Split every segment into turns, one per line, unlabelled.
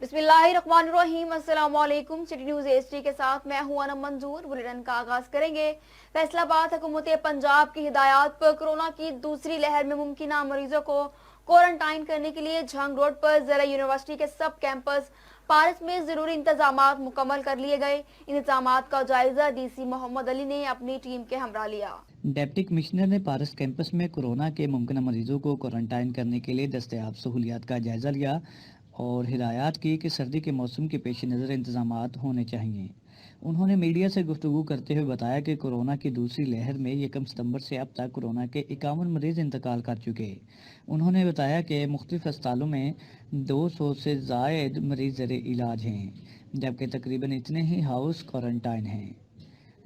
बिस्मिल्लाहिर्रहमानिर्रहीम। अस्सलाम वालेकुम। सिटी न्यूज एचडी के साथ मैं हूं अनम मंजूर। बुलेटिन का आगाज करेंगे। फैसलाबाद हुकूमत पंजाब की हिदायत पर कोरोना की दूसरी लहर में मुमकिन मरीजों को क्वारंटाइन करने के लिए झंग रोड पर ज़रा यूनिवर्सिटी के सब कैंपस पारस में जरूरी इंतजाम मुकम्मल कर लिए गए। इंतजाम का जायजा डीसी मोहम्मद अली ने अपनी टीम के हमरा लिया।
डिप्टी कमिश्नर ने पारस कैंपस में कोरोना के मुमकिन मरीजों को क्वारंटाइन करने के लिए दस्तयाब सहूलियात का जायजा लिया और हिदायत की कि सर्दी के मौसम के पेश नज़र इंतजाम होने चाहिए। उन्होंने मीडिया से गुफ्तगू करते हुए बताया कि कोरोना की दूसरी लहर में 1 सितंबर से अब तक कोरोना के 51 मरीज इंतकाल कर चुके। उन्होंने बताया कि मुख्तलिफ अस्पतालों में 200 से ज़ायद मरीज ज़र इलाज हैं, जबकि तकरीबन इतने ही हाउस क्वारंटाइन हैं।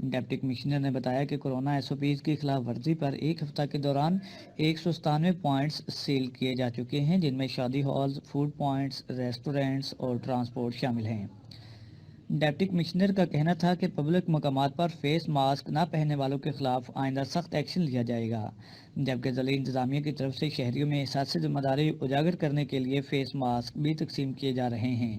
डिप्टी कमिश्नर ने बताया कि कोरोना SOPs की खिलाफ वर्जी पर एक हफ्ता के दौरान 197 पॉइंट्स सील किए जा चुके हैं, जिनमें शादी हॉल्स, फूड पॉइंट्स, रेस्टोरेंट्स और ट्रांसपोर्ट शामिल हैं। डिप्टी कमिश्नर का कहना था कि पब्लिक मकामात पर फेस मास्क न पहनने वालों के खिलाफ आइंदा सख्त एक्शन लिया जाएगा, जबकि ज़िला इंतजामिया की तरफ से शहरियों में एहसास जिम्मेदारी उजागर करने के लिए फेस मास्क भी तकसीम किए जा रहे हैं।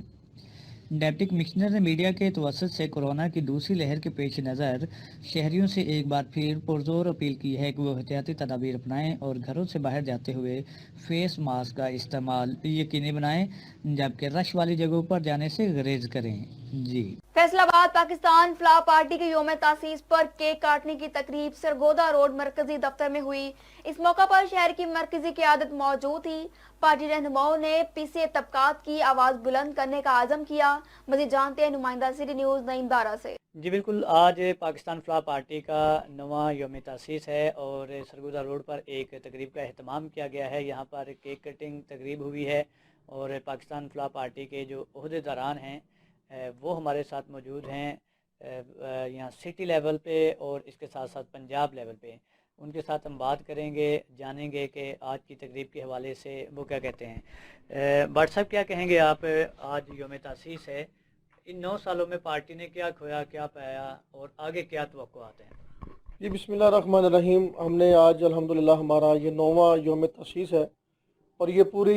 डिप्टी कमिश्नर ने मीडिया के तवसत से कोरोना की दूसरी लहर के पेश नज़र शहरियों से एक बार फिर पुरजोर अपील की है कि वो एहतियाती तदाबीर अपनाएं और घरों से बाहर जाते हुए फेस मास्क का इस्तेमाल यकीनी बनाएं, जबकि रश वाली जगहों पर जाने से गुरेज करें। जी।
फैसलाबाद पाकिस्तान फलाह पार्टी के योम तासीस पर केक काटने की तकरीब सरगोदा रोड मरकजी दफ्तर में हुई। इस मौका पर शहर की मरकजी क़यादत मौजूद थी। पार्टी रहनुमाओं ने पीछे तबकात की आवाज बुलंद करने का आज़म किया। मज़ीद जानते हैं नुमाइंदा सिटी न्यूज़ नईम दारा से।
जी बिल्कुल, आज पाकिस्तान फलाह पार्टी का नवा योम तासीस है और सरगोदा रोड पर एक तकरीब का अहतमाम किया गया है। यहाँ पर केक कटिंग तकरीब हुई है और पाकिस्तान फलाह पार्टी के जो ओहदेदारान हैं वो हमारे साथ मौजूद हैं यहाँ सिटी लेवल पे और इसके साथ साथ पंजाब लेवल पे। उनके साथ हम बात करेंगे, जानेंगे कि आज की तकरीब के हवाले से वो क्या कहते हैं। भट्ट साहब, क्या कहेंगे आप? आज योम तासीस है, इन 9 सालों में पार्टी ने क्या खोया, क्या पाया और आगे क्या तवक्कुआत हैं?
जी बिस्मिल्लाहिर्रहमानिर्रहीम। हमने आज अल्हम्दुलिल्लाह हमारा ये 9वां योम तसीस है और ये पूरी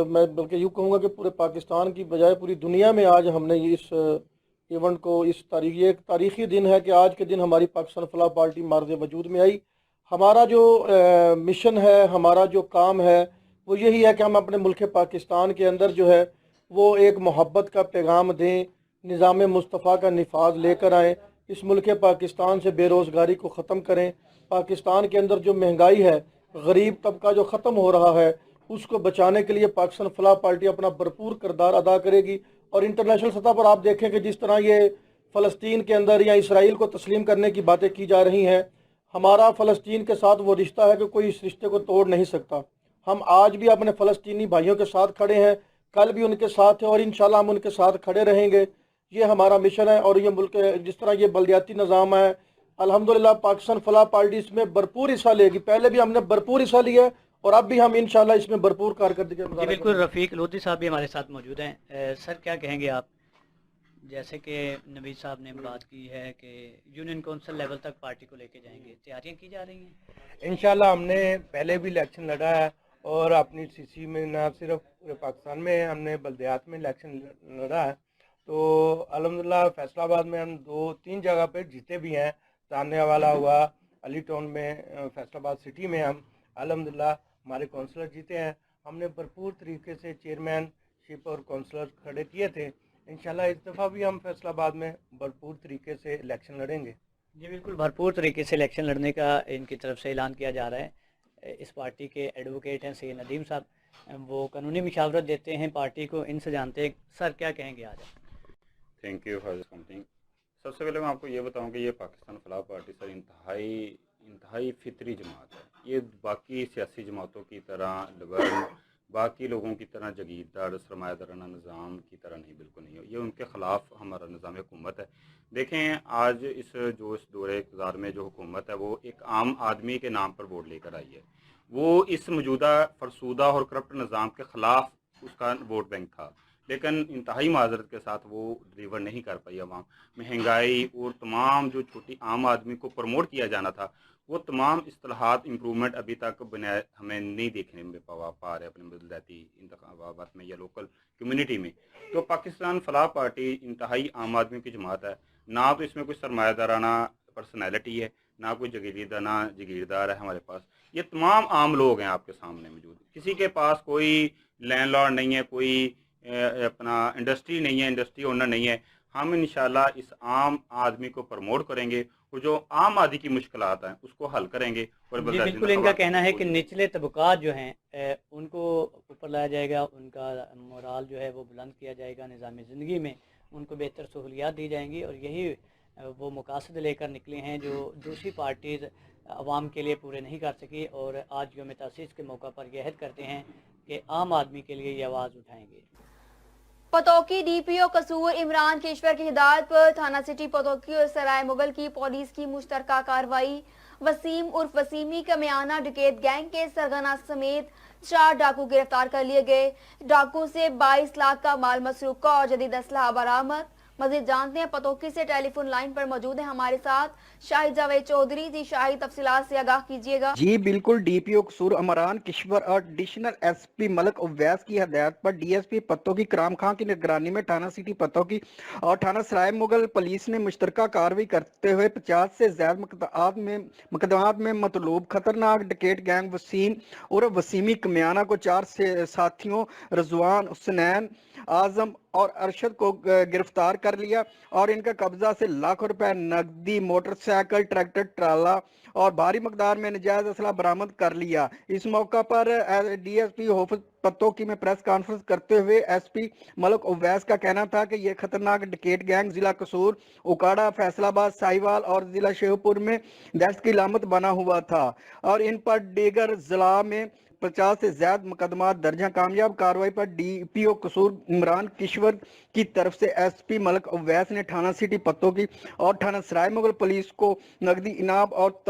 मैं बल्कि यूँ कहूँगा कि पूरे पाकिस्तान की बजाय पूरी दुनिया में आज हमने इस इवेंट को ये एक तारीख़ी दिन है कि आज के दिन हमारी पाकिस्तान फलाह पार्टी मार्ज़ वजूद में आई। हमारा जो मिशन है, हमारा जो काम है वो यही है कि हम अपने मुल्क पाकिस्तान के अंदर जो है वो एक मोहब्बत का पैगाम दें, निज़ाम मुस्तफ़ा का निफाज लेकर आएँ, इस मुल्क पाकिस्तान से बेरोज़गारी को ख़त्म करें। पाकिस्तान के अंदर जो महंगाई है, गरीब तबका जो ख़त्म हो रहा है, उसको बचाने के लिए पाकिस्तान फलाह पार्टी अपना भरपूर किरदार अदा करेगी। और इंटरनेशनल सतह पर आप देखें कि जिस तरह ये फ़लस्तीन के अंदर या इसराइल को तस्लीम करने की बातें की जा रही हैं, हमारा फ़लस्तीन के साथ वो रिश्ता है कि कोई इस रिश्ते को तोड़ नहीं सकता। हम आज भी अपने फ़लस्तीनी भाइयों के साथ खड़े हैं, कल भी उनके साथ हैं और इंशाल्लाह हम उनके साथ खड़े रहेंगे। ये हमारा मिशन है और ये मुल्क जिस तरह ये बलदियाती निज़ाम है, अल्हम्दुलिल्लाह पाकिस्तान फलाह पार्टी इसमें भरपूर हिस्सा लेगी। पहले भी हमने भरपूर हिस्सा लिया और अब भी हम इंशाल्लाह इसमें भरपूर कारकर्दगी के
जी बिल्कुल। रफ़ीक लोधी साहब भी हमारे साथ मौजूद हैं। सर, क्या कहेंगे आप? जैसे कि नवीद साहब ने बात की है कि यूनियन कौंसिल लेवल तक पार्टी को लेके जाएंगे, तैयारियां की जा रही हैं?
इंशाल्लाह हमने पहले भी इलेक्शन लड़ा है और अपनी सीसी में ना सिर्फ पूरे पाकिस्तान में हमने बल्दियात में इलेक्शन लड़ा है। तो अल्हम्दुलिल्लाह फैसलाबाद में हम 2-3 जगह पे जीते भी हैं। ताने वाला हुआ, अली टाउन में, फैसलाबाद सिटी में हम अल्हम्दुलिल्लाह हमारे काउंसलर जीते हैं। हमने भरपूर तरीके से चेयरमैनशिप और काउंसलर खड़े किए थे। इंशाल्लाह इस दफ़ा भी हम फैसलाबाद में भरपूर तरीके से इलेक्शन लड़ेंगे।
जी बिल्कुल, भरपूर तरीके से इलेक्शन लड़ने का इनकी तरफ से ऐलान किया जा रहा है। इस पार्टी के एडवोकेट हैं सैयद नदीम साहब, वो कानूनी मशावरत देते हैं पार्टी को, इनसे जानते हैं। सर, क्या कहेंगे आज?
Thank you for coming. सबसे पहले मैं आपको ये बताऊं कि ये पाकिस्तान फलाह पार्टी सर इंतहाई फितरी जमात है। ये बाकी सियासी जमातों की तरह लिबरल, बाकी लोगों की तरह जगीरदार सरमायादाराना निज़ाम की तरह नहीं, बिल्कुल नहीं। ये उनके ख़िलाफ़ हमारा निज़ाम हुकूमत है। देखें, आज इस दौरे इक़्तिदार में जो हुकूमत है वो एक आम आदमी के नाम पर वोट लेकर आई है। वो इस मौजूदा फरसूदा और करप्ट निज़ाम के ख़िलाफ़ उसका वोट बैंक था, लेकिन इंतहाई माजरत के साथ वो डिलीवर नहीं कर पाई आवाम। महंगाई और तमाम जो छोटी आम आदमी को प्रमोट किया जाना था, वो तमाम इस्तेलाहात इम्प्रूवमेंट अभी तक हमें नहीं देखने में पा रहे अपने बलदाती इंतखाबात में या लोकल कम्युनिटी में। तो पाकिस्तान फलाह पार्टी इंतहाई आम आदमी की जमात है, ना तो इसमें कोई सरमायादाराना पर्सनैलिटी है, ना कोई जागीरदार है हमारे पास। ये तमाम आम लोग हैं आपके सामने मौजूद। किसी के पास कोई लैंडलॉर्ड नहीं है, कोई अपना इंडस्ट्री नहीं है, इंडस्ट्री ओनर नहीं है। हम इंशाल्लाह इस आम आदमी को प्रमोट करेंगे और जो आम आदमी की मुश्किलात हैं उसको हल करेंगे। और
जी बिल्कुल, इनका कहना है कि निचले तबकात जो हैं उनको ऊपर लाया जाएगा, उनका मोराल जो है वो बुलंद किया जाएगा, निज़ाम ज़िंदगी में उनको बेहतर सहूलियात दी जाएंगी। और यही वो मकासद लेकर निकले हैं जो दूसरी पार्टीज़ आवाम के लिए पूरे नहीं कर सकी। और आज यौम तासीस के मौका पर यह अहद करते हैं कि आम आदमी के लिए ये आवाज़ उठाएंगे।
पतौकी डीपीओ कसूर इमरान केशवर की हिदायत पर थाना सिटी पतौकी और सराय मुगल की पुलिस की मुश्तरका कार्रवाई। वसीम उर्फ वसीमी का मियाना डकैत गैंग के सरगना समेत 4 डाकू गिरफ्तार कर लिए गए। डाकू से 22 लाख का माल मसरूका और जदीद असलहा बरामद। मजीद जानते हैं, पतौकी से टेलीफोन लाइन पर मौजूद है हमारे साथ शाहिद जावेद चौधरी। जी शाहिद, तफसीलात से आगाह कीजिएगा।
जी बिल्कुल, डीपीओ कसूर इमरान किश्वर और एडिशनल एसपी मलक उवैस की हदायत पर डीएसपी पतौकी कराम खां की निगरानी में थाना सिटी पतौकी और थाना सराय मुगल पुलिस ने मुश्तरका कार्रवाई करते हुए 50 से ज्यादा मुकदमात में मतलूब खतरनाक डकैत गैंग वसीम और वसीमी कमियाना को 4 से साथियों रजवान, हुसनैन, आजम और अरशद को गिरफ्तार कर लिया और इनका कब्जा से लाखों रुपए नकदी, मोटरसाइकिल, ट्रैक्टर, ट्राला और भारी मकदार में नजायज असला बरामद कर लिया। इस मौका पर डीएसपी होफिज पतौकी में प्रेस कॉन्फ्रेंस करते हुए एसपी मलक उवैस का कहना था कि यह खतरनाक डकैत गैंग जिला कसूर, उकाड़ा, फैसलाबाद, साहिवाल और जिला शेखपुर में दहशत की लामत बना हुआ था और इन पर दीगर जिला में 50 से ज्यादा मुकदमात दर्ज हैं। कामयाब कार्रवाई पर डीपीओ कसूर इमरान किश्वर की तरफ से एसपी मलक उवैस ने थाना सिटी पतौकी और थाना सराय मुगल पुलिस को नकदी इनाम और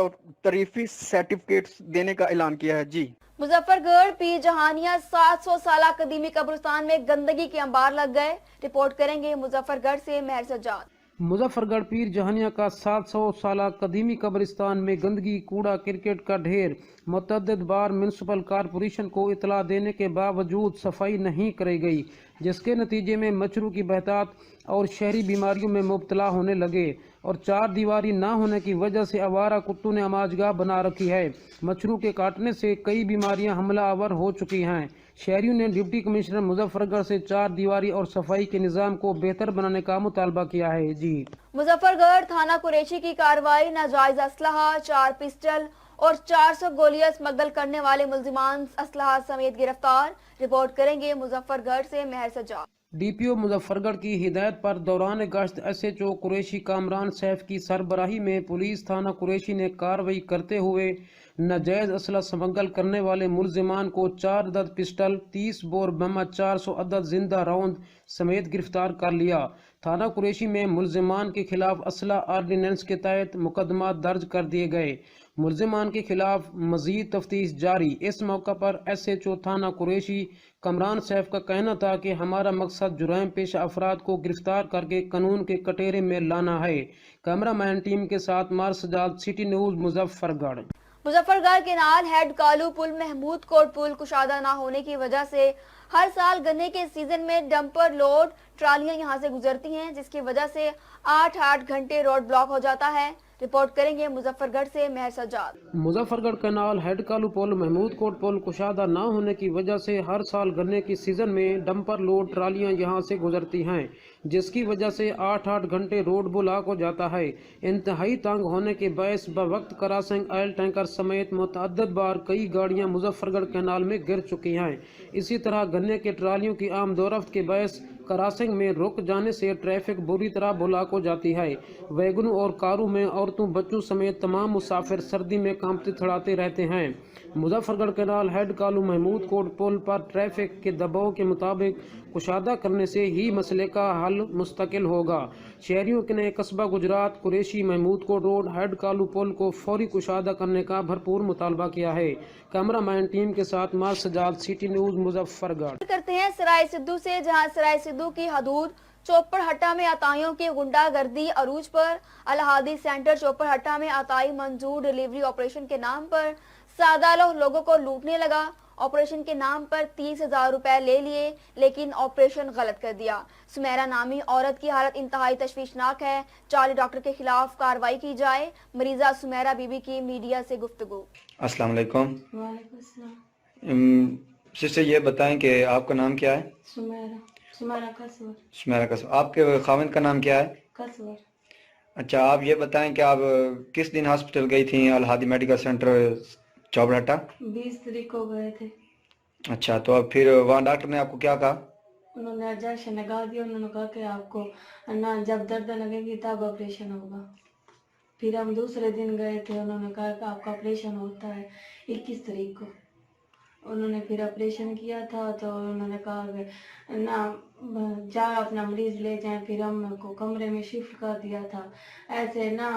तरीफी सर्टिफिकेट्स देने का ऐलान किया है। जी
मुजफ्फरगढ़ पीर जहानिया 700 साल कदीमी कब्रिस्तान में गंदगी के अंबार लग गए। रिपोर्ट करेंगे मुजफ्फरगढ़ से महर सज्जाद।
मुजफ्फरगढ़ पीर जहानिया का 700 साल कदीमी कब्रिस्तान में गंदगी, कूड़ा, क्रिकेट का ढेर। मुतअद्दिद बार म्यूनसिपल कॉरपोरेशन को इतला देने के बावजूद सफाई नहीं कराई गई, जिसके नतीजे में मच्छरों की बहतात और शहरी बीमारियों में मुब्तला होने लगे और 4 दीवारी ना होने की वजह से आवारा कुत्तों ने अमाजगाह बना रखी है। मच्छरों के काटने से कई बीमारियां हमला आवर हो चुकी हैं। शहरियों ने डिप्टी कमिश्नर मुजफ्फरगढ़ से 4 दीवारी और सफाई के निज़ाम को बेहतर बनाने का मुतालबा किया है। जी
मुजफ्फरगढ़ थाना कुरैशी की कार्रवाई। नाजायज असलहा, 4 पिस्टल और 400 गोलियां स्मगल करने वाले मुल्जिमान असलहा समेत गिरफ्तार। रिपोर्ट करेंगे मुजफ्फरगढ़ से महर सज्जाद।
डीपीओ मुजफ्फरगढ़ की हिदायत पर दौरान गश्त एसएचओ कुरैशी कामरान सैफ की सरबराही में पुलिस थाना कुरैशी ने कार्रवाई करते हुए नाजायज असला स्मगल करने वाले मुल्जिमान को 4 अदद पिस्टल, 30 बोर बम, 400 अदद जिंदा राउंड समेत गिरफ्तार कर लिया। थाना कुरैशी में मुल्जिमान के खिलाफ असला आर्डिनेंस के तहत मुकदमा दर्ज कर दिए गए। मुल्जिमान के खिलाफ मजीद तफ्तीश जारी। इस मौका पर एसएचओ थाना कुरैशी कमरान सैफ का कहना था कि हमारा मकसद जुराइम पेशा अफराद को गिरफ्तार करके कानून के कटोरे में लाना है। कैमरामैन टीम के साथ मार Sajjad, city news Muzaffargarh.
Muzaffargarh canal head Kalu पुल महमूद कोट पुल कुशादा न होने की वजह से हर साल गन्ने के सीजन में डंपर लोड ट्रालियां यहां से गुजरती हैं, जिसकी वजह से 8 घंटे रोड ब्लॉक हो जाता है। रिपोर्ट करेंगे मुजफ्फरगढ़ से महर सज्जाद।
मुजफ्फरगढ़ कैनाल हेड कालू पुल महमूद कोट पुल कुशादा न होने की वजह से हर साल गन्ने की सीजन में डंपर लोड ट्रालियां यहां से गुजरती हैं, जिसकी वजह से 8 घंटे रोड ब्लॉक हो जाता है। इंतहाई तंग होने के बायस बवक्त क्रॉसिंग ऑयल टैंकर समेत मुतअद्दिद बार कई गाड़ियां मुजफ्फरगढ़ कैनाल में गिर चुकी हैं। इसी तरह गन्ने के ट्रालियों की आमदोरफ्त के बायस क्रॉसिंग में रुक जाने से ट्रैफिक बुरी तरह ब्लॉक हो जाती है। वैगनों और कारों में औरतों, बच्चों समेत तमाम मुसाफिर सर्दी में कांपते थड़ाते रहते हैं। मुजफ्फरगढ़ कैनाल हेड कालू महमूद कोट पुल पर ट्रैफिक के दबाव के मुताबिक कुशादा करने से ही मसले का हल मुस्तकिल होगा। शहरियों ने कस्बा गुजरात कुरैशी महमूद कोट रोड हेड कालू पुल को फौरी कुशादा करने का भरपूर मुतालबा किया है। कैमरामैन टीम के साथ मार सजाद, सिटी न्यूज़, मुजफ्फरगढ़।
करते हैं सराय सिद्धू से, जहां सराय सिद्धू की हदूद चोपड़हट्टा में अताइयों की गुंडागर्दी अरूज पर। अलहादी सेंटर चोपड़हट्टा में अताई मंजूर डिलीवरी ऑपरेशन के नाम पर सादा लोगों को लूटने लगा। ऑपरेशन के नाम पर 30,000 रुपए ले लिए, लेकिन ऑपरेशन गलत कर दिया। सुमेरा नामी औरत की हालत इंतहाई तशवीशनाक है। चार्ली डॉक्टर के खिलाफ कार्रवाई की जाए। मरीजा सुमेरा बीबी की मीडिया से गुफ्तगू।
अस्सलाम वालेकुम।
वालेकुम अस्सलाम।
सिस्टर ये बताएं कि आपका नाम क्या है?
सुमेरा कसवर।
सुमेरा कसवर। आपके खाविंद का नाम क्या है?
कसवर।
अच्छा, आप ये बताएं कि आप किस दिन हॉस्पिटल गई थी अलहादी मेडिकल सेंटर चौबड़हट्टा?
20 तारीख को गए थे।
अच्छा, तो अब फिर वहाँ डॉक्टर ने आपको क्या कहा?
उन्होंने इंजेक्शन लगा दिया। उन्होंने कहा कि आपको ना जब दर्द लगेगी तब ऑपरेशन होगा। फिर हम दूसरे दिन गए थे। उन्होंने कहा कि आपका ऑपरेशन होता है 21 तारीख को। उन्होंने फिर ऑपरेशन किया था तो उन्होंने कहा कि ना जा अपना मरीज ले जाएं। फिर हमको कमरे में शिफ्ट कर दिया था। ऐसे ना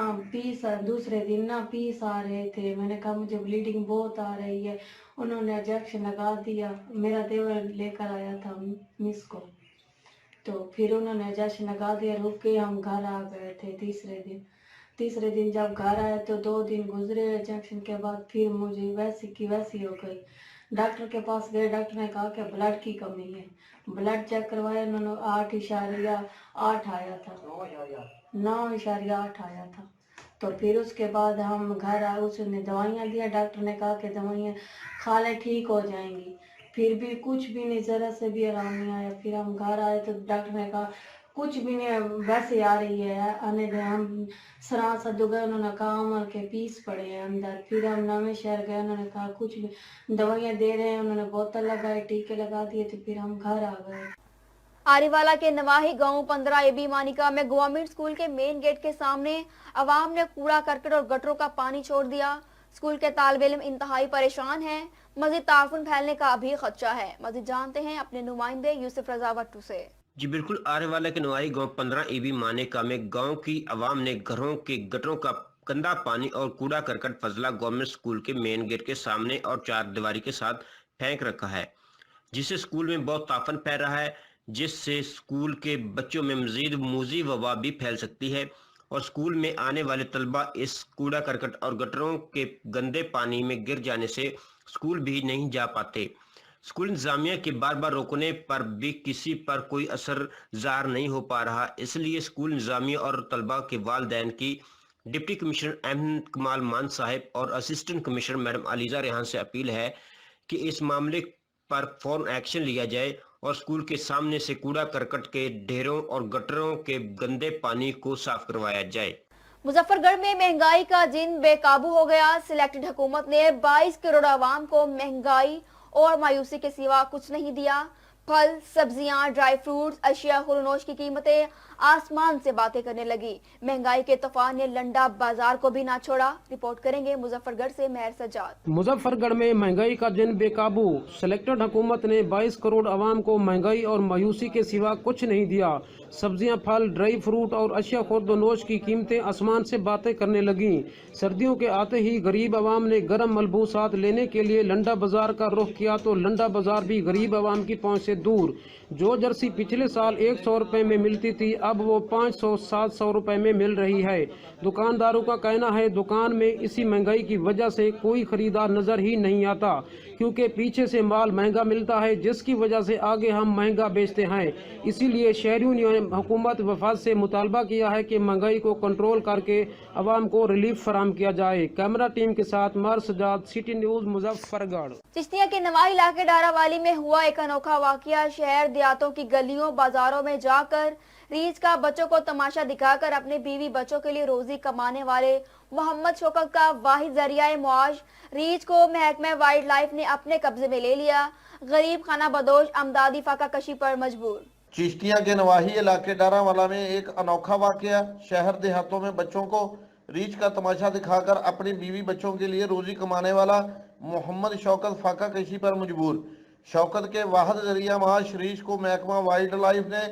दूसरे दिन ना पीस आ रहे थे। मैंने कहा मुझे ब्लीडिंग बहुत आ रही है। उन्होंने इंजेक्शन लगा दिया। मेरा देवर लेकर आया था मिस को, तो फिर उन्होंने इंजेक्शन लगा दिया। रुक के हम घर आ गए थे तीसरे दिन जब घर आए तो 2 दिन गुजरे इंजेक्शन के बाद। फिर मुझे वैसी की वैसी हो गई। डॉक्टर के पास गए। डॉक्टर ने कहा कि ब्लड की कमी है। ब्लड चेक करवाया। उन्होंने 8.8 आया था, 9.8 आया था। तो फिर उसके बाद हम घर आए। उसने दवाइयाँ दिया। डॉक्टर ने कहा कि दवाइयाँ खा ले ठीक हो जाएंगी। फिर भी कुछ भी नहीं, ज़रा से भी आराम नहीं आया। फिर हम घर आए तो डॉक्टर ने कहा कुछ भी नहीं, वैसे आ रही है। हम सरा सदू गए। उन्होंने कहा अमर के पीस पड़े हैं अंदर। फिर हम नवे शहर गए। उन्होंने कहा कुछ भी दवाइयाँ दे रहे हैं। उन्होंने बोतल लगाई, टीके लगा दिए। तो फिर हम घर आ गए।
आरीवाला के नवाही गांव 15 एबी मानिका में गवर्नमेंट स्कूल के मेन गेट के सामने अवाम ने कूड़ा करकट और गटरों का पानी छोड़ दिया। स्कूल के तालिब इल्म इंतहाई परेशान हैं। मजीद ताफुन फैलने का भी खदशा है। मजीद जानते हैं अपने नुमाइंदे यूसुफ रजा वट्टू से।
जी बिल्कुल, आरेवाला के नवाही गांव 15 एबी मानेका में गांव की आवाम ने घरों के गटरों का गंदा पानी और कूड़ा करकट फजला गवर्नमेंट स्कूल के मेन गेट के सामने और चार दीवारी के साथ फेंक रखा है, जिससे स्कूल में बहुत ताफन फैल रहा है, जिससे स्कूल के बच्चों में मजीद मूजी वबा भी फैल सकती है और स्कूल में आने वाले तलबा इस कूड़ा करकट और गटरों के गंदे पानी में गिर जाने से स्कूल भी नहीं जा पाते। स्कूल इंतजामिया के बार बार रोकने पर भी किसी पर कोई असर ज़ाहिर नहीं हो पा रहा। इसलिए स्कूल इंतजामिया और तलबा के वालिदैन की डिप्टी कमिश्नर अहमद कमाल मान साहिब और assistant commissioner madam ELISA Rehan से अपील है कि इस मामले पर फौरन एक्शन लिया जाए और स्कूल के सामने से कूड़ा करकट के ढेरों और गटरों के गंदे पानी को साफ करवाया जाए।
मुजफ्फरगढ़ में महंगाई का जिन बेकाबू हो गया। सिलेक्टेड हुकूमत ने 22 करोड़ आवाम को महंगाई और मायूसी के सिवा कुछ नहीं दिया। फल, सब्जियां, ड्राई फ्रूट्स, अशिया खुरनोश की कीमतें आसमान से बातें करने लगी। महंगाई के तूफान ने लंडा बाजार को भी ना छोड़ा। रिपोर्ट करेंगे मुजफ्फरगढ़ से महर सज्जाद।
मुजफ्फरगढ़ में महंगाई का जिन बेकाबू। सिलेक्टेड हुकूमत ने 22 करोड़ आवाम को महंगाई और मायूसी के सिवा कुछ नहीं दिया। सब्जियां, फल, ड्राई फ्रूट और अशिया खुर्दनोश की कीमतें आसमान से बातें करने लगी। सर्दियों के आते ही गरीब आवाम ने गर्म मलबूसात लेने के लिए लंडा बाजार का रुख किया तो लंडा बाजार भी गरीब आवाम की पहुंच से दूर। जो जर्सी पिछले साल 100 रुपए में मिलती थी, अब वो 500-700 रुपए में मिल रही है। दुकानदारों का कहना है दुकान में इसी महंगाई की वजह से कोई खरीदार नजर ही नहीं आता, क्योंकि पीछे से माल महंगा मिलता है, जिसकी वजह से आगे हम महंगा बेचते हैं। इसीलिए शहरियों ने हुकूमत वफाद से मुतालबा किया है कि महंगाई को कंट्रोल करके आवाम को रिलीफ फराम किया जाए। कैमरा टीम के साथ मार सजाद, सिटी न्यूज, मुजफ्फरगढ़।
चिश्तिया के नवाही इलाके डारावाली में हुआ एक अनोखा वाकया। शहर देहातों की गलियों बाजारों में जाकर रीछ का बच्चों को तमाशा दिखाकर अपने बीवी बच्चों के लिए रोजी कमाने वाले मोहम्मद शौकत का वाहिद जरिया मुआश रीछ को महकमा वाइल्ड लाइफ ने अपने कब्जे में ले लिया। गरीब खाना बदोश अमदादी फाका कशी पर मजबूर।
चिश्तिया के नवाही इलाके डारावाला में एक अनोखा वाकया। शहर देहातों में बच्चों को रीछ का तमाशा दिखाकर अपनी बीवी बच्चों के लिए रोजी कमाने वाला मोहम्मद शौकत फाका कशी पर मजबूर।
शौकत के वाहद जरिया महाज शरीश को महकमा वाइल्ड लाइफ ने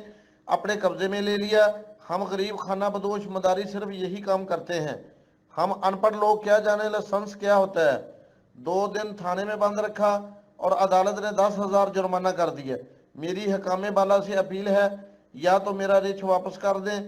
अपने कब्जे में ले लिया। हम गरीब खाना बदोश मदारी सिर्फ यही काम करते हैं। हम अनपढ़ लोग क्या जाने लाइसेंस क्या होता है। 2 दिन थाने में बंद रखा और अदालत ने 10,000 जुर्माना कर दिया। मेरी हकामे बाला से अपील है, या तो मेरा रिच वापस कर दें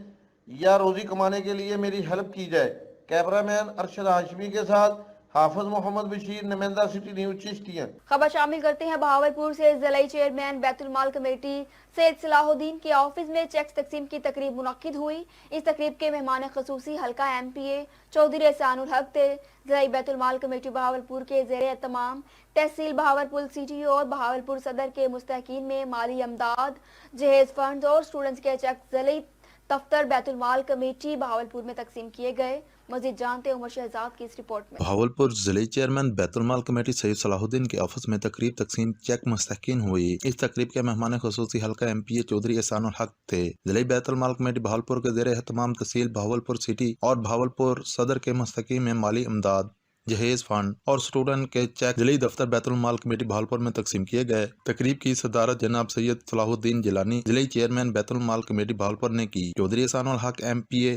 या रोजी कमाने के लिए मेरी हेल्प की जाए। कैमरामैन अरशद हाशमी के साथ हाफिज मोहम्मद बशीर, नुमाइंदा सिटी न्यूज चिश्तियां।
खबर शामिल करते हैं बहावलपुर से। जिला चेयरमैन बैतुल माल कमेटी सैयद सलाहुद्दीन के ऑफिस में चेक तकसीम की तकरीब मुनक्किद हुई। इस तकरीब के मेहमान खसूसी हल्का MPA चौधरी एहसानुल हक थे। जिला बैतुल माल कमेटी बहावलपुर के ज़ेरे एहतमाम तहसील बहावलपुर सिटी और बहावलपुर सदर के मुस्तहकीन में माली अमदाद, जहेज फंड और स्टूडेंट्स के चेक जिले दफ्तर बैतुल माल कमेटी बहावलपुर में तकसीम किए गए। मजीद जानते उमर शहजाद की इस रिपोर्ट में।
बहावलपुर जिले चेयरमैन बैतुल माल कमेटी सैयद सलाहुद्दीन के ऑफिस में तकरीब तकसीम चेक मुस्तहकीन हुई। इस तकरीब के मेहमान खसूसी हल्का MPA चौधरी एहसानुल हक थे। जिले बैतुल माल कमेटी बहावलपुर के ज़ेरे एहतमाम तहसील बहावलपुर सिटी और बहावलपुर सदर के मुस्तहकीन में माली इमदाद, जहेज फंड और स्टूडेंट के चेक जिले दफ्तर बैतुल माल कमेटी बहावलपुर में तकसीम किए गए। तकरीब की सदारत जनाब सैयद सलाहुद्दीन जिलानी जिले चेयरमैन बैतुल माल कमेटी बहावलपुर ने की। चौधरी एहसानुल हक MPA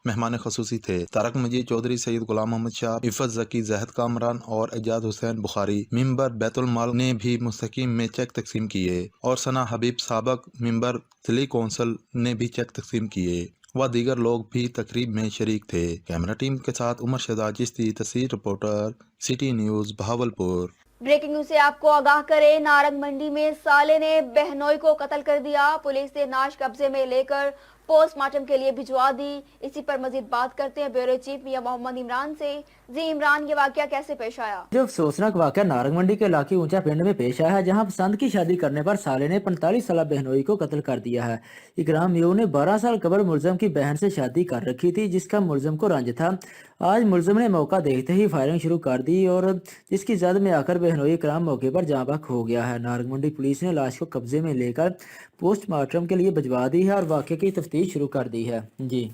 मेहमान खसूसी थे। तारक मजीद चौधरी, सैयद गुलाम मोहम्मद शाह, इफ़त ज़की, ज़ाहिद कामरान और एजाज हुसैन बुखारी मिंबर बैतुल माल ने भी मुस्तकीम में चेक तकसीम किए और सना हबीब साबक मिंबर जिले कौंसल ने भी चेक तकसीम किए व दीगर लोग भी तकरीब में शरीक थे। कैमरा टीम के साथ उमर शहजाद चिश्ती, तस्वीर reporter, City News Bahawalpur.
Breaking news से आपको आगाह करें, नारंग मंडी में साले ने बहनोई को कत्ल कर दिया। पुलिस ने नाश कब्जे में लेकर पोस्टमार्टम के लिए भिजवा दी। इसी पर मजीद बात करते हैं ब्यूरो चीफ मियां मोहम्मद इमरान से। जी इमरान, ये वाकया कैसे पेश आया?
जो अफसोसनाक वाकया नारंग मंडी के इलाके ऊंचा पिंड में पेश आया है, जहां पसंद की शादी करने पर साले ने 45 साल बहनोई को कत्ल कर दिया है। इकराम यूं ने 12 साल कबल मुलजम की बहन से शादी कर रखी थी, जिसका मुलजम को रंज था। आज मुलजम ने मौका देखते ही फायरिंग शुरू कर दी और जिसकी जद में आकर बहनोई इकराम मौके पर जाँ बहक हो गया है। नारंग मंडी पुलिस ने लाश को कब्जे में लेकर पोस्टमार्टम के लिए भिजवा दी है और वाकये की तफ्तीश शुरू कर दी है। जी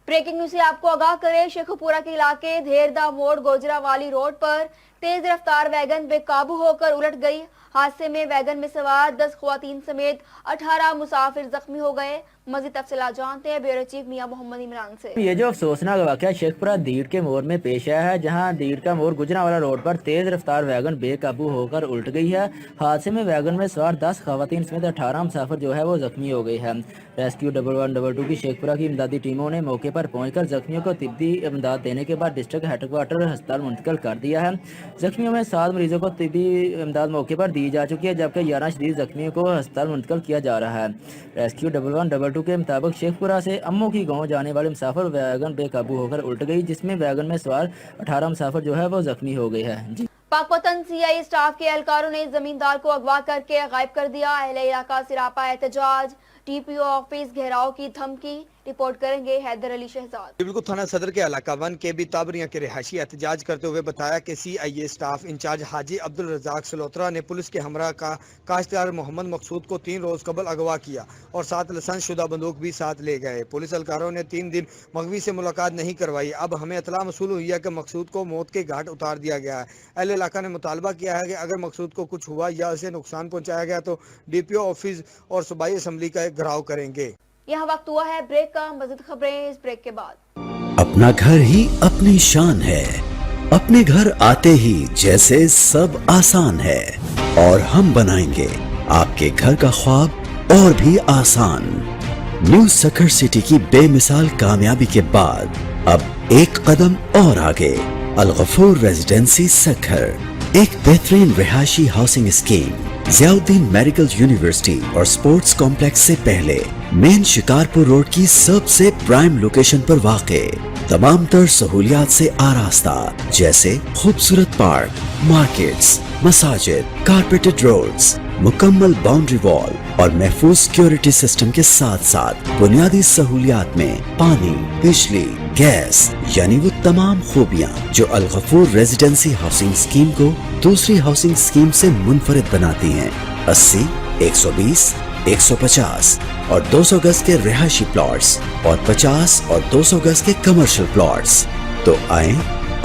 ब्रेकिंग न्यूज से आपको आगाह करें, शेखुपुरा के इलाके धेरदा मोड़ गोजरावाली रोड पर तेज रफ्तार वैगन बेकाबू होकर उलट गई। हादसे में वैगन में सवार 10 ख्वातीन समेत 18 मुसाफिर जख्मी हो गए। मजीद तफसीलात जानते हैं ब्यूरो चीफ मियां मोहम्मद इमरान से।
ये जो अफसोसनाक वाकया शेखपुरा दीड़ के मोड़ में पेश आया है, जहां दीड़ का मोड़ गुजरावाला रोड पर तेज रफ्तार वैगन बेकाबू होकर उल्ट गई है। हादसे में वैगन में सवार 10 खवातीन समेत 18 मुसाफिर जो है वो जख्मी हो गई है। रेस्क्यू 1112 की शेखपुरा की इमदादी टीमों ने मौके पर पहुंचकर जख्मियों को तिब्बी इमदाद देने के बाद डिस्ट्रिक्ट हेडक्वार्टर अस्पताल मुंतकिल कर दिया है। जख्मियों में 7 मरीजों को तिब्बी इमदाद मौके पर दी जा चुकी है, जबकि 11 शदीद जख्मियों को अस्पताल मुंतकिल किया जा रहा है। रेस्क्यू 1112 के मुताबिक शेखपुरा से अम्मो की गांव जाने वाले मुसाफिर वैगन बेकाबू होकर उल्ट गई, जिसमें वैगन में सवार 18 मुसाफिर जो है वो जख्मी हो गए हैं। जी
पाकपतन CI स्टाफ के एहलकारों ने जमींदार को अगवा करके गायब कर दिया। अहले इलाका सिरापा एहतजाज, DPO ऑफिस घेराव की धमकी। रिपोर्ट करेंगे हैदर अली शहजाद।
बिल्कुल थाना सदर के इलाका 1 के भी ताबरिया के रिहायशी एहतजाज करते हुए बताया कि CIA staff in charge Haji Abdul Razzaq Salotra ने पुलिस के हमरा का काश्तकार मोहम्मद मकसूद को 3 रोज कबल अगवा किया और 7 लाइसेंस शुदा बंदूक भी साथ ले गए। पुलिस एहलकारों ने 3 दिन मगवी से मुलाकात नहीं करवाई। अब हमें इतला मसूल हुई है कि मकसूद को मौत के घाट उतार दिया गया है। अहले इलाका ने मुतालबा किया है कि अगर मकसूद को कुछ हुआ या उसे नुकसान पहुँचाया गया तो DPO ऑफिस और सूबाई असम्बली का घेराव करेंगे।
यहाँ वक्त हुआ है ब्रेक का। मज़ीद खबरें इस ब्रेक के बाद।
अपना घर ही अपनी शान है। अपने घर आते ही जैसे सब आसान है और हम बनाएंगे आपके घर का ख्वाब और भी आसान। न्यू सखर सिटी की बेमिसाल कामयाबी के बाद अब एक कदम और आगे अल गफूर रेजिडेंसी सखर, एक बेहतरीन रिहायशी housing scheme Ziauddin medical university और स्पोर्ट्स कॉम्प्लेक्स से पहले मेन शिकारपुर रोड की सबसे प्राइम लोकेशन पर वाक़े, तमाम तर सहूलियात से आरास्ता, जैसे खूबसूरत पार्क, मार्केट्स, मसाजिद, कारपेटेड रोड्स, मुकम्मल बाउंड्री वॉल और महफूज सिक्योरिटी सिस्टम के साथ साथ बुनियादी सहूलियात में पानी, बिजली, गैस यानी वो तमाम खूबियाँ जो अल गफूर रेजिडेंसी हाउसिंग स्कीम को दूसरी हाउसिंग स्कीम से मुनफरिद बनाती हैं। 80, 120, 150 और 200 गज के रिहायशी प्लॉट्स और 50 और 200 गज के कमर्शियल प्लॉट्स। तो आए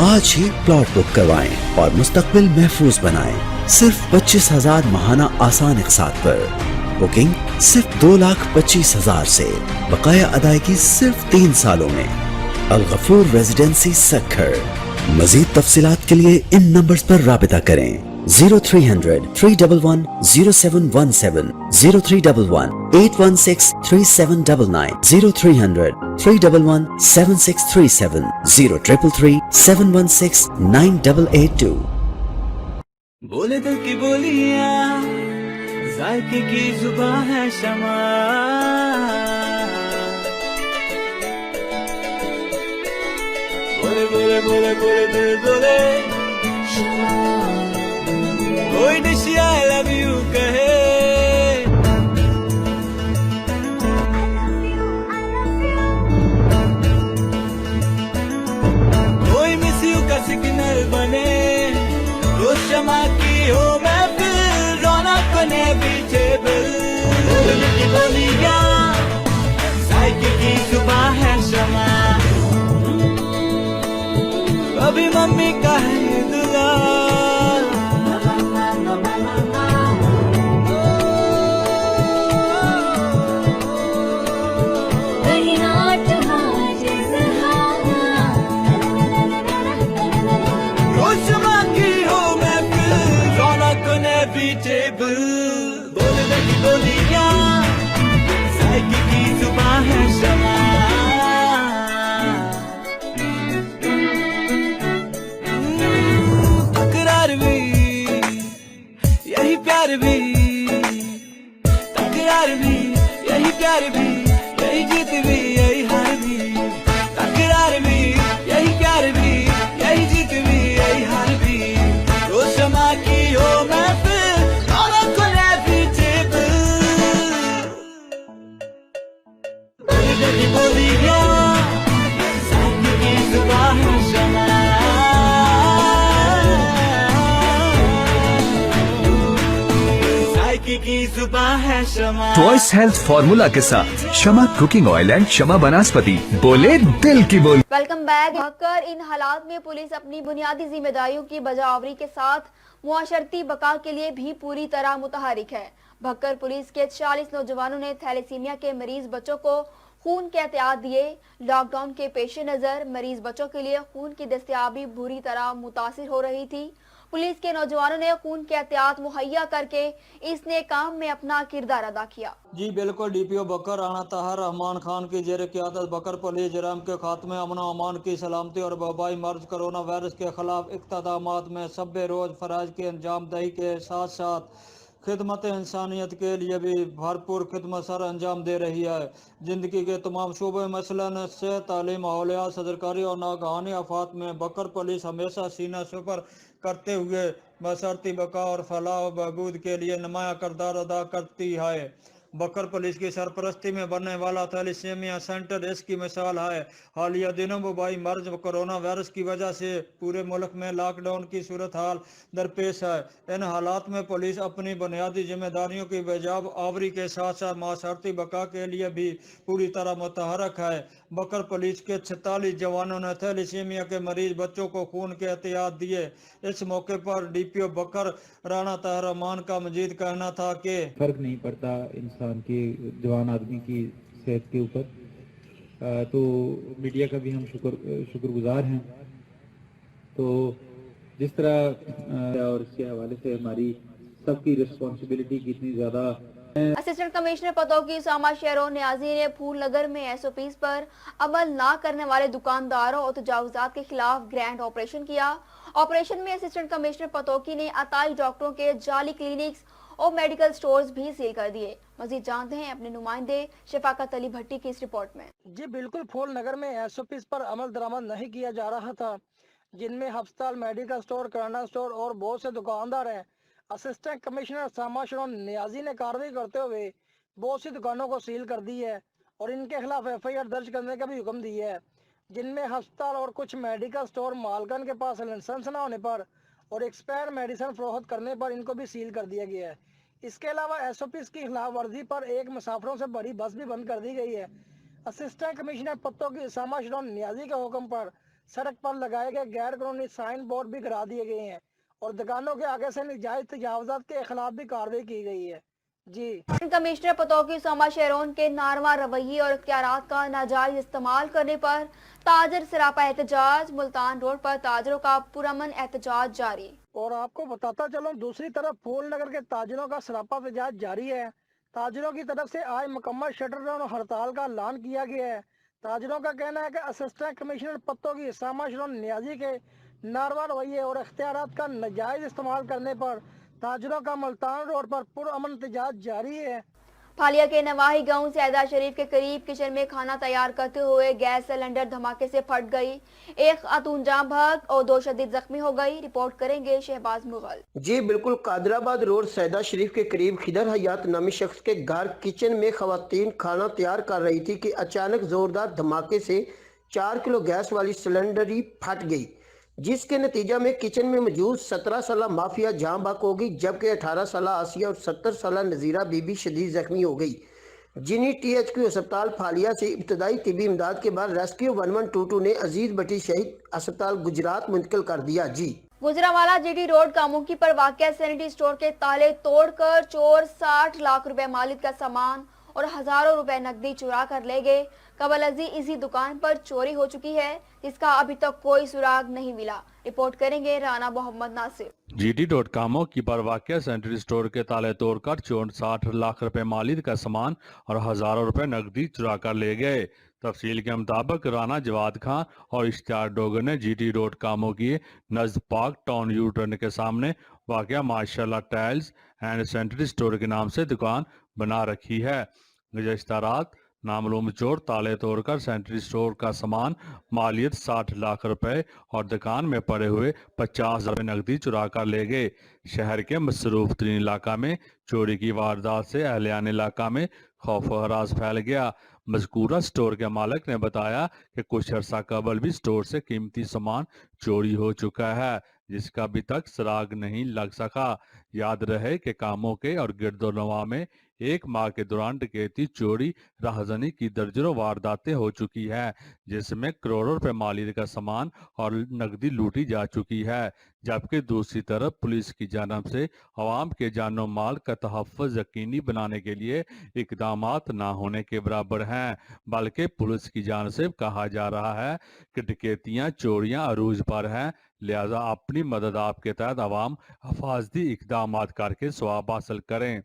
आज ही प्लॉट बुक करवाएं और मुस्तकबिल महफूज बनाएं। सिर्फ 25,000 माहाना आसान इकसात पर। बुकिंग सिर्फ 2,25,000 से, बकाया अदायगी सिर्फ 3 सालों में। अल-गफूर रेजिडेंसी सक्खर। मजीद तफसीलात के लिए इन नंबर्स पर राबिता करें। 0300 311 0717, 0311 816 3799, 0300 311 7637, 0333 716 9882।
बोले दिल की बोलियां, जायके की जुबां है शमा। बोले बोले बोले बोले दिल बोले शमा। कोई डिश आई लव यू कहे, कोई मिस यू का सिग्नल बने। रोज शमा की हो महफिल, रौनक ने पीछे बिल। बोले की बोलियां, जायके की जुबां है शमा। कभी मम्मी का है दुला, तकरार भी यही प्यार भी, तकरार भी यही प्यार भी, यही जीत भी यही हार भी। तकरार भी यही प्यार भी, यही जीत भी यही हार भी। रोज शमा की हो महफिल, औरत को ले पीछे बोलियां, साथी की जुबां है शमा।
ट्वाइस हेल्थ फॉर्मूला के साथ शमा कुकिंग ऑयल एंड शमा वनस्पति। बोले दिल की बोली।
Welcome back. भक्कर इन हालात में पुलिस अपनी बुनियादी जिम्मेदारियों की बजावरी के साथ मुआशरती बका के लिए भी पूरी तरह मुतहरिक है। भक्कर पुलिस के 40 नौजवानों ने थैलेसीमिया के मरीज बच्चों को खून के एहतियात दिए। लॉकडाउन के पेश नज़र मरीज बच्चों के लिए खून की दस्तयाबी बुरी तरह मुतासिर हो रही थी। पुलिस के नौजवानों ने खून के एहतियात मुहैया करके इस नेक काम में अपना किरदार अदा किया।
जी बिल्कुल। डीपीओ बकर राणा ताहर रहमान खान की जेर क़यादत बकर पुलिस जराम के खात्मे, अमन अमान की सलामती और वबाई मर्ज कोरोना वायरस के खिलाफ इक़्तिदामात में सब रोज़ फ़राइज़ की अंजाम दही के साथ साथ खिदमत इंसानियत के लिए भी भरपूर खिदमत सर अंजाम दे रही है। ज़िंदगी के तमाम शोबे मसलन सेहत, तालीम, माहौलियात, सदरकारी और नागहानी आफात में बकर पुलिस हमेशा सीना सुपर करते हुए बशर्ती बका और फलाह व बहबूद के लिए नुमाया किरदार अदा करती है। बकर पुलिस की सरपरस्ती में बनने वाला थैलेसीमिया सेंटर इसकी मिसाल है। हालिया दिनों वबाई मर्ज कोरोना वायरस की वजह से पूरे मुल्क में लॉकडाउन की सूरत हाल दरपेश है। इन हालात में पुलिस अपनी बुनियादी जिम्मेदारियों की बजाव आवरी के साथ साथ माशरती बका के लिए भी पूरी तरह मुतहरक है। बकर पुलिस के 46 जवानों ने थैलेसीमिया के मरीज बच्चों को खून के एहतियात दिए। इस मौके पर डीपीओ बकर राणा ताहर रहमान का मजीद कहना था कि
फर्क नहीं पड़ता इंसान की, जवान आदमी की सेहत के ऊपर। तो मीडिया का भी हम शुक्रगुजार हैं। तो जिस तरह और इसके हवाले से हमारी सबकी रिस्पॉन्सिबिलिटी कितनी ज़्यादा।
असिस्टेंट कमिश्नर पतौकी उसामा शेरों न्याजी ने फूल नगर में SOPs पर अमल न करने वाले दुकानदारों और तजावुजात के खिलाफ ग्रैंड ऑपरेशन किया। ऑपरेशन में असिस्टेंट कमिश्नर पतौकी ने 28 डॉक्टरों के जाली क्लिनिक्स और मेडिकल स्टोर्स भी सील कर दिए। मजीद जानते हैं अपने नुमाइंदे शफाकत अली भट्टी की इस रिपोर्ट में।
जी बिल्कुल। फूल नगर में SOPs पर अमल दरामद नहीं किया जा रहा था, जिनमें हस्पताल, मेडिकल स्टोर, किराना स्टोर और बहुत से दुकानदार हैं। असिस्टेंट कमिश्नर उसामा शेरों न्याजी ने कार्रवाई करते हुए बहुत सी दुकानों को सील कर दी है और इनके खिलाफ FIR दर्ज करने का भी हुक्म दिया है, जिनमें हस्पताल और कुछ मेडिकल स्टोर मालकन के पास लाइसेंस न होने पर और एक्सपायर मेडिसिन फरोख्त करने पर इनको भी सील कर दिया गया है। इसके अलावा SOPs की खिलाफ वर्जी पर एक मुसाफिरों से बड़ी बस भी बंद कर दी गई है। असिस्टेंट कमिश्नर पतौकी उसामा शेरों न्याजी के हुक्म पर सड़क पर लगाए गए गैर कानूनी साइन बोर्ड भी गिरा दिए गए हैं और दुकानों के आगे से नाजायज तजावजात के खिलाफ भी कार्रवाई की गई है। जी
कमिश्नर पतौकी उसामा शेरोन के नारवा रवैये और इख्तियारात का नाजायज इस्तेमाल करने पर ताजर सरापा एहतजाज। मुल्तान रोड पर ताजरों का पुरअमन एहतजाज जारी।
और आपको बताता चलूं, दूसरी तरफ फूल नगर के ताजरों का सरापा एहतजाज जारी है। ताजरों की तरफ से आज मुकम्मल शटर डाउन और हड़ताल का ऐलान किया गया है। ताजरों का कहना है कि असिस्टेंट कमिश्नर पतौकी उसामा शेरोन नियाजी के नारवा रवैये और इख्तियारात का नाजायज इस्तेमाल करने पर ताजरों का मुल्तान रोड पर पुरअमन एहतजाज जारी है।
फालिया के नवाही गांव सैदा शरीफ के करीब किचन में खाना तैयार करते हुए गैस सिलेंडर धमाके से फट गई। एक खातून जान बहक और 2 शदीद जख्मी हो गई। रिपोर्ट करेंगे शहबाज मुगल।
जी बिल्कुल, कादराबाद रोड सैदा शरीफ के करीब खिदर हयात नामी शख्स के घर किचन में खवातीन खाना तैयार कर रही थी कि अचानक जोरदार धमाके से 4 किलो गैस वाली सिलेंडर ही फट गई, जिसके नतीजा में किचन में मौजूद 17 साल माफिया जान बाक हो गई, जबकि 18 साल आसिया और 70 साल नज़ीरा बीबी शदीद जख्मी हो गई, जिन्हें THQ अस्पताल फालिया से इब्तदाई तिबी इमदाद के बाद रेस्क्यू 1122 ने अजीज भट्टी शहीद अस्पताल गुजरात मुंतकिल कर दिया। जी
गुजरावाला GT रोड कामुकी पर वाक़या सैनिटरी स्टोर के ताले तोड़कर चोर 60 लाख रुपए मालिक का सामान और हजारों रुपए नकदी चुरा कर ले गए। कबल अजी इसी दुकान पर चोरी हो चुकी है, जिसका अभी तक कोई सुराग नहीं मिला। रिपोर्ट करेंगे राना मोहम्मद नासिर।
GT रोड कामुकी पर वाक़या सैनिटरी स्टोर के ताले तोड़कर चोर 60 लाख रुपए मालिक का सामान और हजारों रुपए नकदी चुरा कर ले गए। तफसील के मुताबिक राना जवाद खां और इश्तियार डोगर ने GT रोड कामुकी नज़द पार्क टाउन यू टर्न के सामने वाक़या माशाल्लाह टाइल्स एंड सैनिटरी स्टोर के नाम से दुकान बना रखी है। गुज़श्ता रात नामालूम चोर ताले तोड़कर सैनिटरी स्टोर का सामान मालियत 60 लाख रुपए और दुकान में पड़े हुए 50,000 नकदी चुरा कर ले गए। शहर के मसरूफ तरीन इलाका में चोरी की वारदात से अहलियान इलाका में खौफ व हरास फैल गया। मज़कूरा स्टोर के मालिक ने बताया कि कुछ अर्सा कबल भी स्टोर से कीमती सामान चोरी हो चुका है, जिसका अभी तक सुराग नहीं लग सका। याद रहे कि कामों के और गिरदोनवा में एक माह के दौरान डकैती, चोरी, राहजनी की दर्जनों वारदातें हो चुकी है, जिसमें करोड़ों रुपए मालिक का सामान और नकदी लूटी जा चुकी है। जबकि दूसरी तरफ पुलिस की जानब से अवाम के जानो माल का तहफ़्फ़ुज़ यकीनी बनाने के लिए इक़दामात ना होने के बराबर हैं, बल्कि पुलिस की जानब से कहा जा रहा है कि डकैतियाँ, चोरियाँ अरूज पर हैं, लिहाजा अपनी मदद आपके तहत अवाम हफाजती इक़दामात करके सवाब हासिल करें।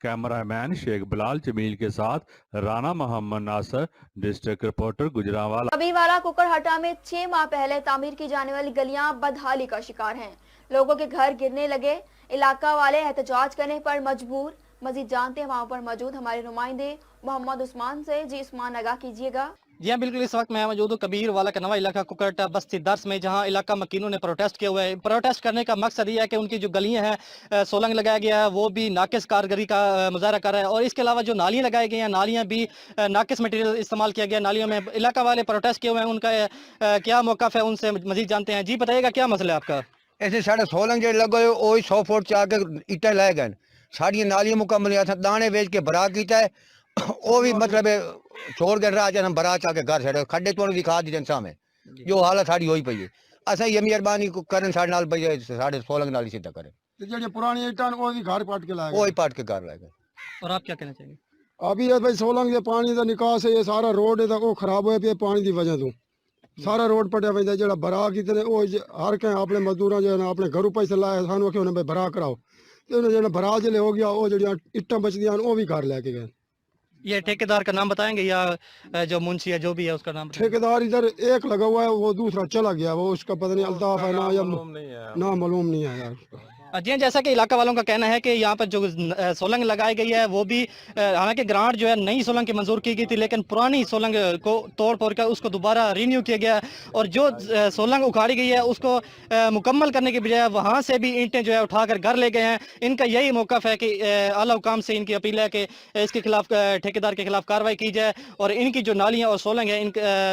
कैमरामैन शेख बिलाल जमील के साथ राना मोहम्मद नासर, डिस्ट्रिक्ट रिपोर्टर गुजरांवाला।
कबीरवाला कुकड़हट्टा में 6 माह पहले तामीर की जाने वाली गलियां बदहाली का शिकार हैं। लोगों के घर गिरने लगे, इलाका वाले एहतजाज करने पर मजबूर। मजीद जानते हैं वहाँ पर मौजूद हमारे नुमाइंदे मोहम्मद उस्मान से। जी उस्मान, आगाह कीजिएगा।
जी हाँ बिल्कुल, इस वक्त मैं मौजूद हूँ कबीर वाला का नवा इलाका कुकरटा बस्ती दर्स में, जहाँ इलाका मकीनों ने प्रोटेस्ट किया हुआ है। प्रोटेस्ट करने का मकसद ये है कि उनकी जो गलियाँ हैं सोलंग लगाया गया है वो भी नाकिस कारगरी का मुजाहरा कर रहा है, और इसके अलावा जो नालियाँ लगाई गई हैं नालियाँ भी नाकिस मटीरियल इस्तेमाल किया गया नालियों में। इलाका वाले प्रोटेस्ट किए हुए हैं, उनका क्या मौक़िफ़ है उनसे मजीद जानते हैं। जी बताइएगा, क्या मसला है आपका?
ऐसे साढ़े सोलंग जो लगे वो 100 फुट चा के इट्टे लाए गए, साड़ियाँ नालियाँ मुकम्मल दाने बेच के भरा किया है, वो भी मतलब छोड़ के राज हम भरा चा के घर छड़े खड्डे तोड़ दिखा दी सामने, जो हालत साड़ी होई पई है। असा ये मेहरबानी करन साढ़े नाल पई साढ़े सोलंग नाली सीधा करे,
जो पुरानी ईटां वो भी घर पाट के लाए,
वो ही पाट के घर लाए गए।
और आप क्या कहना चाहेंगे?
अभी ये भाई सोलंग के पानी का निकास है, ये सारा रोड है वो खराब होया पे पानी की वजह तो सारा रोड पटिया पैदा जो भरा कितने वो हर कहीं अपने मजदूर जो है ना अपने घरों पैसे लाए सानू आखे भाई भरा कराओ, तो उन्हें जो भरा जिले हो गया वो जो इट्टां बचदियां वो भी घर लेके गए।
ये ठेकेदार का नाम बताएंगे या जो मुंशी है जो भी है उसका नाम?
ठेकेदार इधर एक लगा हुआ है, वो दूसरा चला गया, वो उसका पता नहीं अल्ताफ है ना या ना मालूम नहीं है यार।
जी हाँ, जैसा कि इलाका वालों का कहना है कि यहाँ पर जो सोलंग लगाई गई है वो भी हालांकि ग्रांट जो है नई सोलंग की मंजूर की गई थी, लेकिन पुरानी सोलंग को तोड़ फोड़ कर उसको दोबारा रिन्यू किया गया, और जो सोलंग उखाड़ी गई है उसको मुकम्मल करने की बजाय वहाँ से भी ईंटें जो है उठाकर घर ले गए हैं। इनका यही मौक़िफ़ है कि आला हुकाम से इनकी अपील है कि इसके खिलाफ ठेकेदार के खिलाफ कार्रवाई की जाए और इनकी जो नालियाँ और सोलंग है इन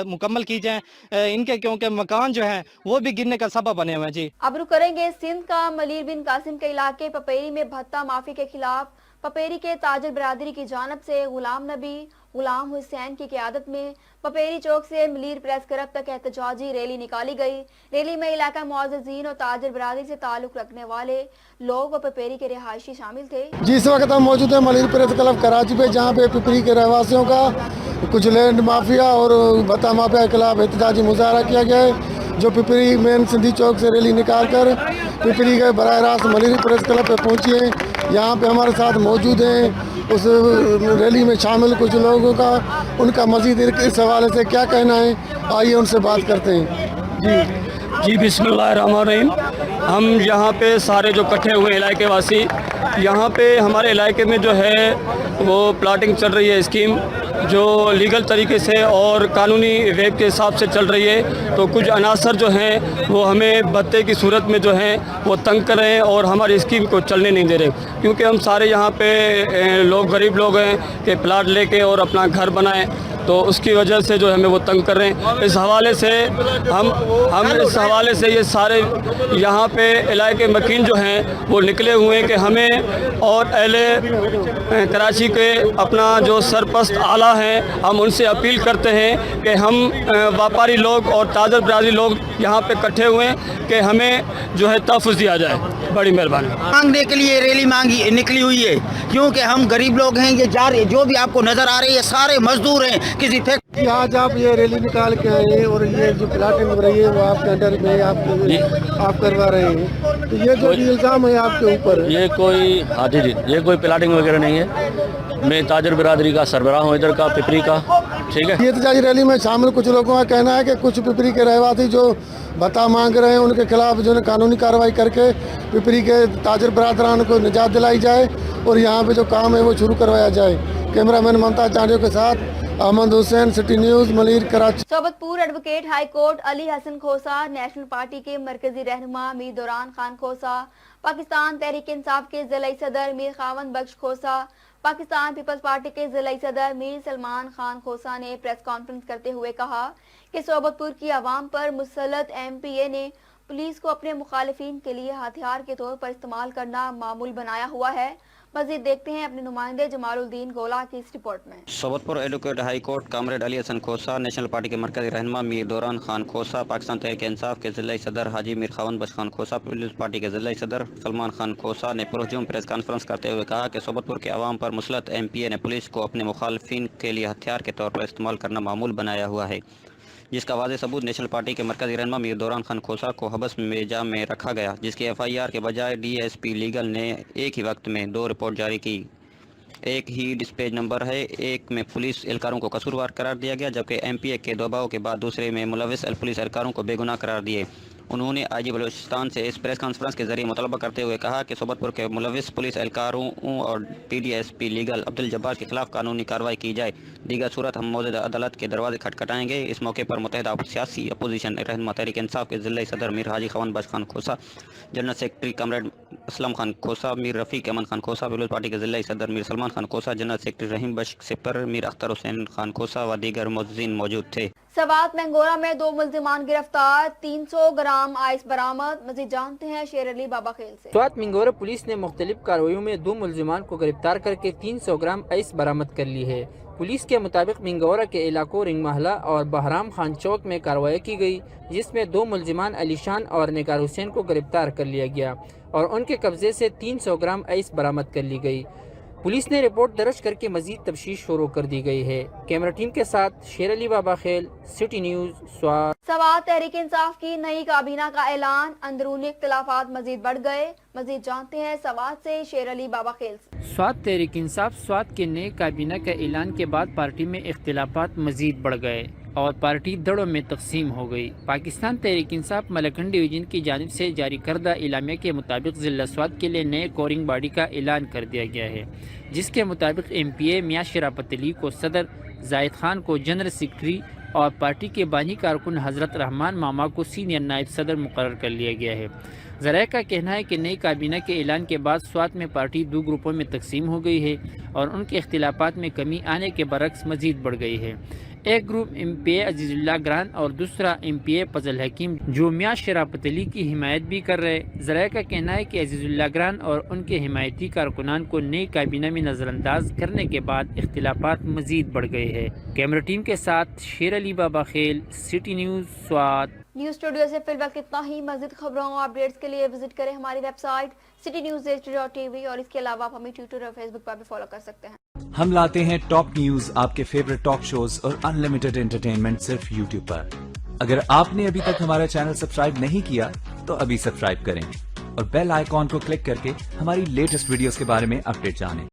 मुकम्मल की जाए इनके, क्योंकि मकान जो है वो भी गिरने का सबब बने हुए हैं। जी
अब रुक करेंगे सिंध का मलीर बिन कासिम के इलाके पपेरी में भत्ता माफी के खिलाफ पपेरी के ताजिर बरादरी की जानब से गुलाम नबी गुलाम हुसैन की क़यादत में पपेरी चौक से मिलीर प्रेस क्लब तक एहतजाजी रैली निकाली गई। रैली में इलाका मुअज़्ज़िज़ीन और ताजिर बरादरी से ताल्लुक़ रखने वाले लोग व पपेरी के रिहायशी शामिल थे।
जिस वक्त हम मौजूद हैं मलिर प्रेस क्लब कराची पे, जहाँ पे पिपरी के रहवासियों का कुछ लैंड माफिया और भत्ता माफिया के खिलाफ एहतजाजी मुजाहरा किया गया है, जो पिपरी मेन सिंधी चौक से रैली निकाल कर पिपरी के बराह रास्त मलिर प्रेस क्लब पे पहुँची हैं। यहाँ पे हमारे साथ मौजूद हैं उस रैली में शामिल कुछ लोगों का, उनका मजीद इस हवाले से क्या कहना है, आइए उनसे बात करते हैं।
जी बिस्मिल्लाहिर्रहमानिर्रहीम। हम यहाँ पे सारे जो इकट्ठे हुए इलाके वासी, यहाँ पे हमारे इलाके में जो है वो प्लाटिंग चल रही है स्कीम, जो लीगल तरीके से और कानूनी वेब के हिसाब से चल रही है। तो कुछ अनासर जो हैं वो हमें भत्ते की सूरत में जो हैं वो तंग कर रहे हैं और हमारी स्कीम को चलने नहीं दे रहे, क्योंकि हम सारे यहाँ पे लोग गरीब लोग हैं कि प्लाट लेके और अपना घर बनाएं, तो उसकी वजह से जो हमें वो तंग कर रहे हैं। इस हवाले से हम इस हवाले से ये सारे यहाँ पे इलाके मकीन जो हैं वो निकले हुए हैं कि हमें और अहले कराची के अपना जो सरपस्त आला हैं, हम उनसे अपील करते हैं कि हम व्यापारी लोग और ताजर बरादरी लोग यहाँ पे इकट्ठे हुए हैं कि हमें जो है तहफ़्फ़ुज़ दिया जाए। बड़ी मेहरबानी।
मांगने के लिए रैली मांगी निकली हुई है, क्योंकि हम गरीब लोग हैं। ये जा रहे जो भी आपको नज़र आ रहे हैं सारे मजदूर हैं किसी फैक्ट्री।
आज आप ये रैली निकाल के आए हैं और ये जो प्लाटिंग हो रही है वो आपके अंडर में आप करवा रहे हैं, तो ये जो इल्ज़ाम है आपके ऊपर,
ये कोई हाजी जी ये कोई प्लाटिंग वगैरह नहीं है। मैं ताजर बिरादरी का सरबराह हूँ इधर का पिपरी का, ठीक है।
ये एहतजाजी रैली में शामिल कुछ लोगों का कहना है कि कुछ पिपरी के रहवासी जो भत्ता मांग रहे हैं उनके खिलाफ जो है कानूनी कार्रवाई करके पिपरी के ताजर बरादरान को निजात दिलाई जाए और यहाँ पे जो काम है वो शुरू करवाया जाए। कैमरामैन ममता चांडियों के साथ Ahmed Hussain, city news, Malir, Karachi.
Sobatpur advocate high court Ali Hasan Khosa, national party के मरकजी रहनुमा मीर दौरान खान खोसा, पाकिस्तान तहरीक इंसाफ के ज़िलाई सदर मीर खावन बख्श खोसा, पाकिस्तान पीपल्स पार्टी के ज़िलाई सदर मीर सलमान खान खोसा ने प्रेस कॉन्फ्रेंस करते हुए कहा कि सोबतपुर की आवाम पर मुसल्लत MPA ने पुलिस को अपने मुखालिफिन के लिए हथियार के तौर पर इस्तेमाल करना मामूल बनाया हुआ है। मजीद देखते हैं अपने नुमाइंदे जमालुद्दीन गोला की इस रिपोर्ट में।
Sobatpur advocate high court comrade Ali Hasan Khosa, national party के मरकजी रहनुमा मीर दौरान खान खोसा, पाकिस्तान तहरीक इंसाफ के ज़िलाई सदर हाजी मीर खावन बख्श खान खोसा, पीपल्स पार्टी के ज़िलाई सदर सलमान खान खोसा ने पुरहजूम प्रेस कॉन्फ्रेंस करते हुए कहा कि सोबतपुर के अवाम पर मुसल्लत MPA ने पुलिस को अपने मुखालिफिन के लिए हथियार के तौर पर इस्तेमाल करना मामूल बनाया हुआ है, जिसका वाज़ेह सबूत नेशनल पार्टी के मरकजी रहनुमा मीर दौरान खान खोसा को हबस मेजा में रखा गया, जिसकी FIR के बजाय DSP लीगल ने एक ही वक्त में 2 रिपोर्ट जारी की। एक ही डिस्पैच नंबर है, एक में पुलिस एहलकारों को कसूरवार करार दिया गया, जबकि MPA के दबाव के बाद दूसरे में मुलविस पुलिस एहलकारों को बेगुनाह करार दिए। उन्होंने IG बलूचिस्तान से इस प्रेस कॉन्फ्रेंस के जरिए मुतालबा करते हुए कहा कि सोबतपुर के मुलविस पुलिस एहलकारों और TDSP लीगल अब्दुल जब्बार के खिलाफ कानूनी कार्रवाई की जाए, दीगर सूरत हम मौजूदा अदालत के दरवाजे खटखटाएंगे। इस मौके पर मुत्तहिदा सियासी अपोजिशन रहनुमा तहरीक इंसाफ के ज़िला सदर Mir Haji Khawan Bakhsh Khan Khosa, general secretary comrade Aslam Khan Khosa, Mir Rafiq Aman Khan Khosa, peoples party के ज़िला सदर मीर सलमान खान खोसा, जनरल सेक्रेटरी रहीम बख्श सिपर, मीर अख्तर हुसैन खान खोसा व दीगर मुअज़्ज़िज़ीन मौजूद थे।
सवात मैंगोरा में 2 मुल्जिमान गिरफ्तार, 300 ग्राम आइस बरामद। मज़ीद जानते हैं शेर अली बाबा खेल से।
सवात मैंगोरा पुलिस ने मुख्तलिफ कार्रवाइयों में 2 मुल्जिमान को गिरफ्तार करके 300 ग्राम आइस बरामद कर ली है। पुलिस के मुताबिक मिंगौरा के इलाकों रिंग महला और बहराम खान चौक में कार्रवाई की गई, जिसमें 2 मुल्जिमान अलीशान और निगार हुसैन को गिरफ्तार कर लिया गया और उनके कब्जे से 300 ग्राम आइस बरामद कर ली गई। पुलिस ने रिपोर्ट दर्ज करके मजीद तफ्तीश शुरू कर दी गई है। कैमरा टीम के साथ शेर अली बाबा खेल, सिटी न्यूज़, स्वात।
सवात तहरीक इंसाफ की नई काबीना का ऐलान, अंदरूनी इख्तिलाफात मजीद बढ़ गए। मजीद जानते हैं सवात से शेर अली बाबा खेल से।
स्वात तहरीक इंसाफ स्वात के नए काबीना के ऐलान के बाद पार्टी में इख्तिलाफात मजीद बढ़ गए और पार्टी दड़ों में तकसीम हो गई। पाकिस्तान तहरीक इंसाफ मलकन डिवीजन की जानिब से जारी करदा इलामिया के मुताबिक ज़िला स्वात के लिए नए कोरिंग बॉडी का ऐलान कर दिया गया है, जिसके मुताबिक MPA मियां शराफत अली को सदर, जाहिद खान को जनरल सेक्रेटरी और पार्टी के बानी कारकुन हज़रत रहमान मामा को सीनियर नायब सदर मुकर्रर कर लिया गया है। ज़राए का कहना है कि नई काबीना के ऐलान के बाद स्वात में पार्टी 2 ग्रुपों में तकसीम हो गई है और उनके इख्तिलाफात में कमी आने के बरक्स मजीद बढ़ गई है। ایک گروپ MP عزیزاللہ گران اور دوسرا MP فضل حکیم جو میاں شرافت علی کی حمایت بھی کر رہے. ذرائع کا کہنا ہے کہ عزیزاللہ گران اور ان کے حمایتی کارکنان کو نئی کابینہ میں نظر انداز کرنے کے بعد اختلافات مزید بڑھ گئے ہیں. کیمرہ ٹیم کے ساتھ شیر علی بابا Khel, city news Swat.
News studio سے فی الوقت اتنا ہی. مزید خبروں اور اپڈیٹس کے لیے وزٹ کریں ہماری ویب سائٹ citynews.tv اور اس کے علاوہ آپ ہمیں ٹویٹر اور فیس بک پر بھی فالو کر سکتے ہیں.
ہم لاتے ہیں ٹاپ نیوز، آپ کے فیورٹ ٹاک شوز اور انلمیٹڈ انٹرٹینمنٹ صرف یوٹیوب پر. اگر آپ نے ابھی تک ہمارا چینل سبسکرائب نہیں کیا تو ابھی سبسکرائب کریں اور بیل آئیکن کو کلک کر کے ہماری لیٹسٹ ویڈیوز کے بارے میں اپڈیٹ جانیں.